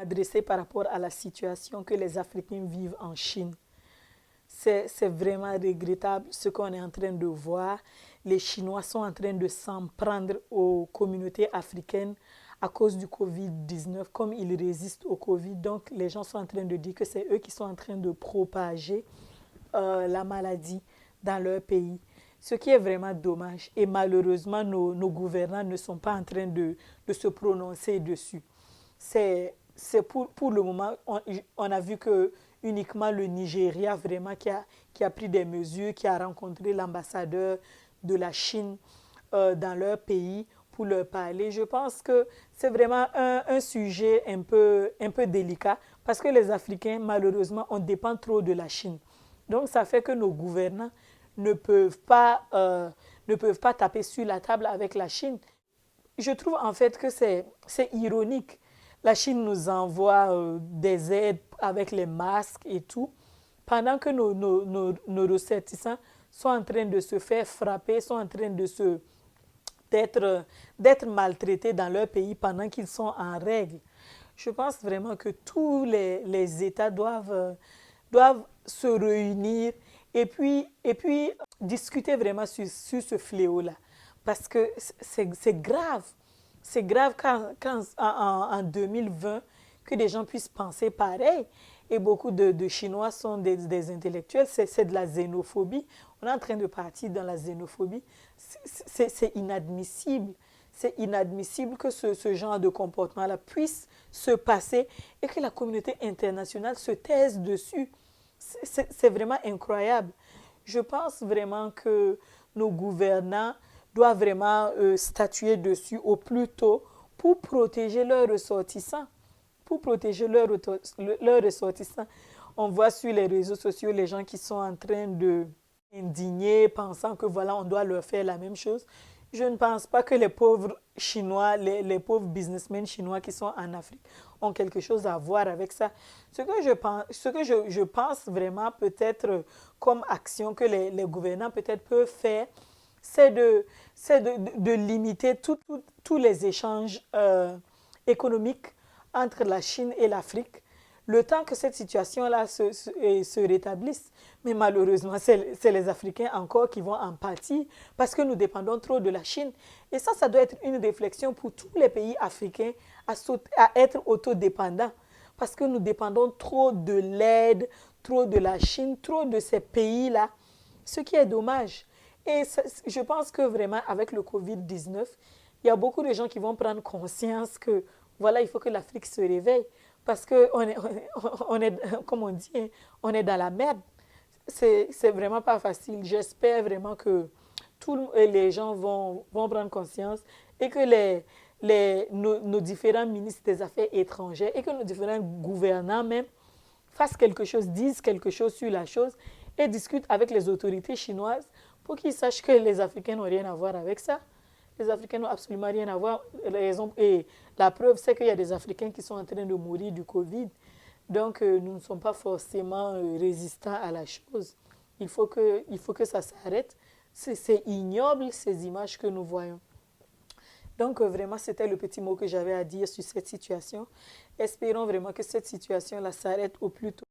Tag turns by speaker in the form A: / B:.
A: adressé par rapport à la situation que les Africains vivent en Chine. C'est vraiment regrettable ce qu'on est en train de voir. Les Chinois sont en train de s'en prendre aux communautés africaines à cause du Covid-19, comme ils résistent au Covid. Donc, les gens sont en train de dire que c'est eux qui sont en train de propager la maladie dans leur pays. Ce qui est vraiment dommage. Et malheureusement, nos gouvernants ne sont pas en train de se prononcer dessus. C'est pour le moment, on a vu que uniquement le Nigeria vraiment qui a pris des mesures, qui a rencontré l'ambassadeur de la Chine dans leur pays pour leur parler. Je pense que c'est vraiment un sujet un peu délicat parce que les Africains, malheureusement, on dépend trop de la Chine. Donc, ça fait que nos gouvernants ne peuvent pas taper sur la table avec la Chine. Je trouve en fait que c'est ironique. La Chine nous envoie des aides avec les masques et tout, pendant que nos ressortissants sont en train de se faire frapper, sont en train d'être maltraités dans leur pays pendant qu'ils sont en règle. Je pense vraiment que tous les États doivent se réunir et puis discuter vraiment sur ce fléau-là. Parce que c'est grave. C'est grave en 2020 que des gens puissent penser pareil. Et beaucoup de Chinois sont des intellectuels. C'est de la xénophobie. On est en train de partir dans la xénophobie. C'est inadmissible. C'est inadmissible que ce genre de comportement-là puisse se passer et que la communauté internationale se taise dessus. C'est vraiment incroyable. Je pense vraiment que nos gouvernants doivent vraiment statuer dessus au plus tôt pour protéger leurs ressortissants. Pour protéger leurs ressortissants. On voit sur les réseaux sociaux les gens qui sont en train de indigner, pensant que voilà, on doit leur faire la même chose. Je ne pense pas que les pauvres Chinois, les pauvres businessmen chinois qui sont en Afrique ont quelque chose à voir avec ça. Ce que je pense vraiment peut-être comme action que les gouvernants peut-être peuvent faire, c'est de limiter tous les échanges économiques entre la Chine et l'Afrique, le temps que cette situation-là se rétablisse. Mais malheureusement, c'est les Africains encore qui vont en pâtir parce que nous dépendons trop de la Chine. Et ça doit être une réflexion pour tous les pays africains à être autodépendants parce que nous dépendons trop de l'aide, trop de la Chine, trop de ces pays-là, ce qui est dommage. Et je pense que vraiment, avec le Covid-19, il y a beaucoup de gens qui vont prendre conscience que, voilà, il faut que l'Afrique se réveille. Parce qu'on est, on est, comme on dit, hein, on est dans la merde. C'est vraiment pas facile. J'espère vraiment que tous les gens vont prendre conscience et que nos différents ministres des Affaires étrangères et que nos différents gouvernants même fassent quelque chose, disent quelque chose sur la chose et discutent avec les autorités chinoises pour qu'ils sachent que les Africains n'ont rien à voir avec ça. Les Africains n'ont absolument rien à voir. Et la preuve, c'est qu'il y a des Africains qui sont en train de mourir du Covid. Donc, nous ne sommes pas forcément résistants à la chose. Il faut que ça s'arrête. C'est ignoble ces images que nous voyons. Donc, vraiment, c'était le petit mot que j'avais à dire sur cette situation. Espérons vraiment que cette situation-là s'arrête au plus tôt.